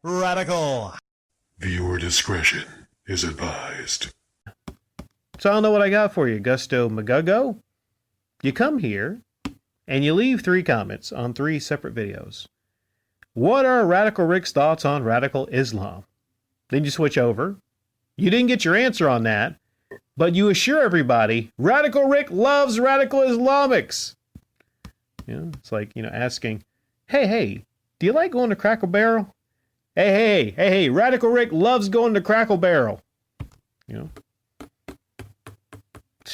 Radical. Viewer discretion is advised. So I don't know what I got for you, Gusto Magugo. You come here and you leave 3 comments on 3 separate videos. What are Radical Rick's thoughts on radical Islam? Then you switch over. You didn't get your answer on that, but you assure everybody Radical Rick loves radical Islamics. You know, it's like, asking, hey, do you like going to Crackle Barrel? Hey, Radical Rick loves going to Crackle Barrel. It's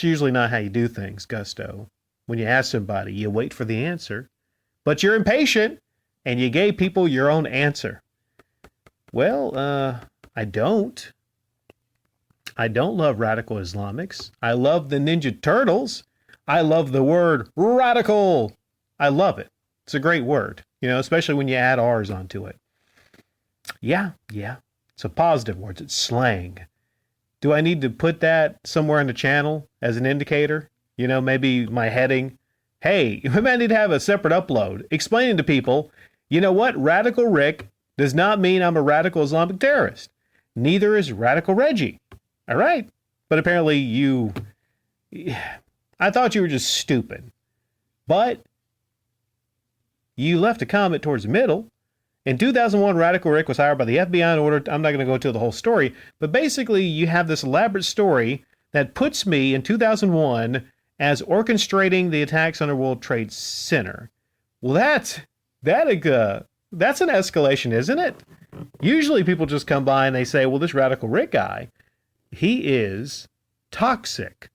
usually not how you do things, Gusto. When you ask somebody, you wait for the answer, but you're impatient and you gave people your own answer. Well, I don't love radical Islamics. I love the Ninja Turtles. I love the word radical. I love it. It's a great word, especially when you add R's onto it. Yeah. It's a positive word. It's slang. Do I need to put that somewhere in the channel as an indicator? Maybe my heading. Hey, we might need to have a separate upload explaining to people, what? Radical Rick does not mean I'm a radical Islamic terrorist. Neither is Radical Reggie. All right. But apparently I thought you were just stupid. But you left a comment towards the middle. In 2001, Radical Rick was hired by the FBI in order, I'm not going to go into the whole story, but basically you have this elaborate story that puts me in 2001 as orchestrating the attacks on the World Trade Center. Well, that's an escalation, isn't it? Usually people just come by and they say, well, this Radical Rick guy, he is toxic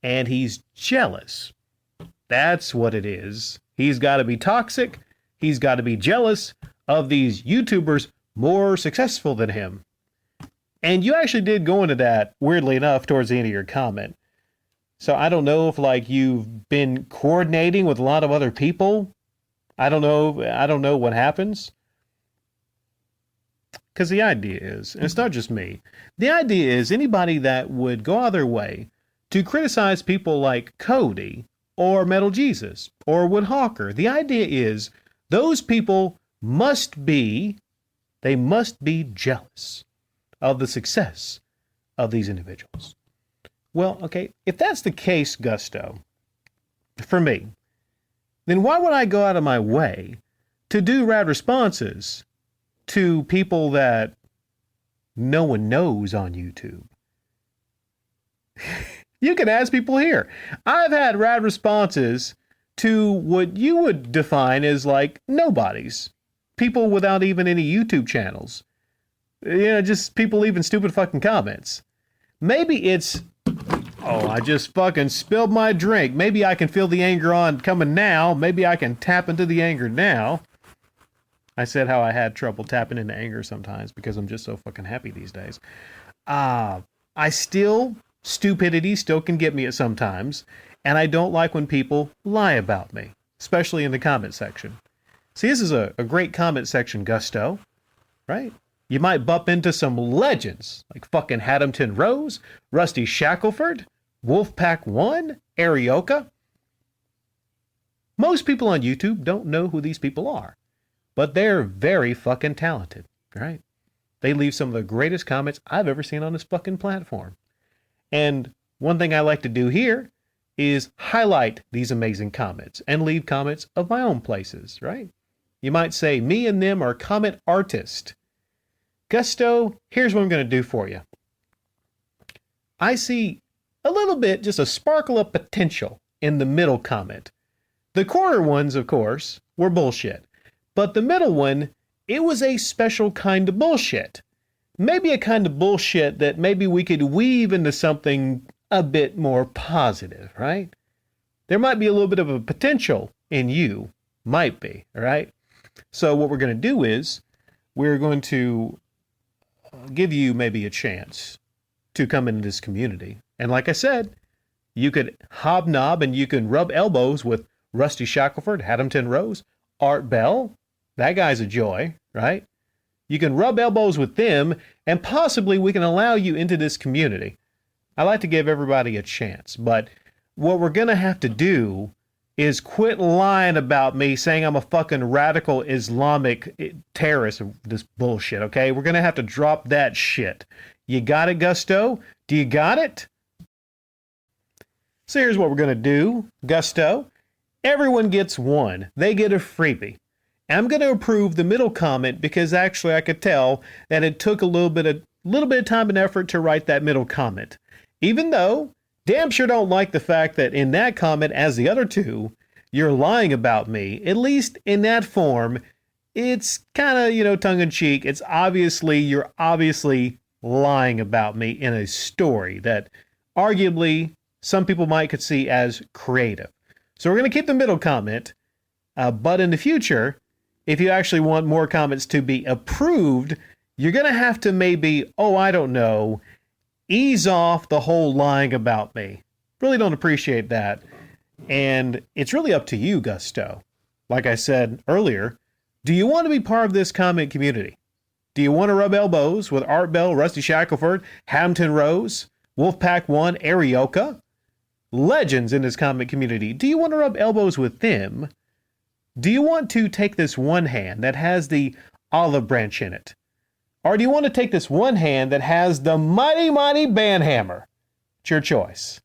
and he's jealous. That's what it is. He's got to be toxic. He's got to be jealous of these YouTubers more successful than him. And you actually did go into that, weirdly enough, towards the end of your comment. So I don't know if you've been coordinating with a lot of other people. I don't know what happens. Because the idea is, and it's not just me, the idea is anybody that would go out of their way to criticize people like Cody or Metal Jesus or Wood Hawker, the idea is those people must be jealous of the success of these individuals. Well, okay, if that's the case, Gusto, for me, then why would I go out of my way to do rad responses to people that no one knows on YouTube? You can ask people here. I've had rad responses to what you would define as nobodies. People without even any YouTube channels. Just people leaving stupid fucking comments. Maybe it's, I just fucking spilled my drink. Maybe I can feel the anger coming now. Maybe I can tap into the anger now. I said how I had trouble tapping into anger sometimes because I'm just so fucking happy these days. Stupidity still can get me at sometimes. And I don't like when people lie about me, especially in the comment section. See, this is a great comment section, Gusto, right? You might bump into some legends like fucking Haddamton Rose, Rusty Shackelford, Wolfpack One, Arioka. Most people on YouTube don't know who these people are, but they're very fucking talented, right? They leave some of the greatest comments I've ever seen on this fucking platform. And one thing I like to do here is highlight these amazing comments and leave comments of my own places, right? You might say, me and them are comment artists. Gusto, here's what I'm going to do for you. I see a little bit, just a sparkle of potential in the middle comment. The corner ones, of course, were bullshit. But the middle one, it was a special kind of bullshit. Maybe a kind of bullshit that maybe we could weave into something a bit more positive, right? There might be a little bit of a potential in you. Might be, all right? So what we're going to do is we're going to give you maybe a chance to come into this community. And like I said, you could hobnob and you can rub elbows with Rusty Shackelford, Haddamton Rose, Art Bell. That guy's a joy, right? You can rub elbows with them and possibly we can allow you into this community. I like to give everybody a chance, but what we're going to have to do is quit lying about me, saying I'm a fucking radical Islamic terrorist. This bullshit, okay? We're going to have to drop that shit. You got it, Gusto? Do you got it? So here's what we're going to do, Gusto. Everyone gets one. They get a freebie. I'm going to approve the middle comment because actually I could tell that it took a little bit of time and effort to write that middle comment. Even though, damn sure don't like the fact that in that comment, as the other two, you're lying about me. At least in that form, it's kind of, tongue-in-cheek. You're obviously lying about me in a story that arguably some people might could see as creative. So we're going to keep the middle comment, but in the future, if you actually want more comments to be approved, you're going to have to maybe, ease off the whole lying about me. Really don't appreciate that. And it's really up to you, Gusto. Like I said earlier, do you want to be part of this comment community? Do you want to rub elbows with Art Bell, Rusty Shackelford, Hampton Rose, Wolfpack One, Arioka? Legends in this comment community. Do you want to rub elbows with them? Do you want to take this one hand that has the olive branch in it? Or do you want to take this one hand that has the mighty, mighty band hammer? It's your choice.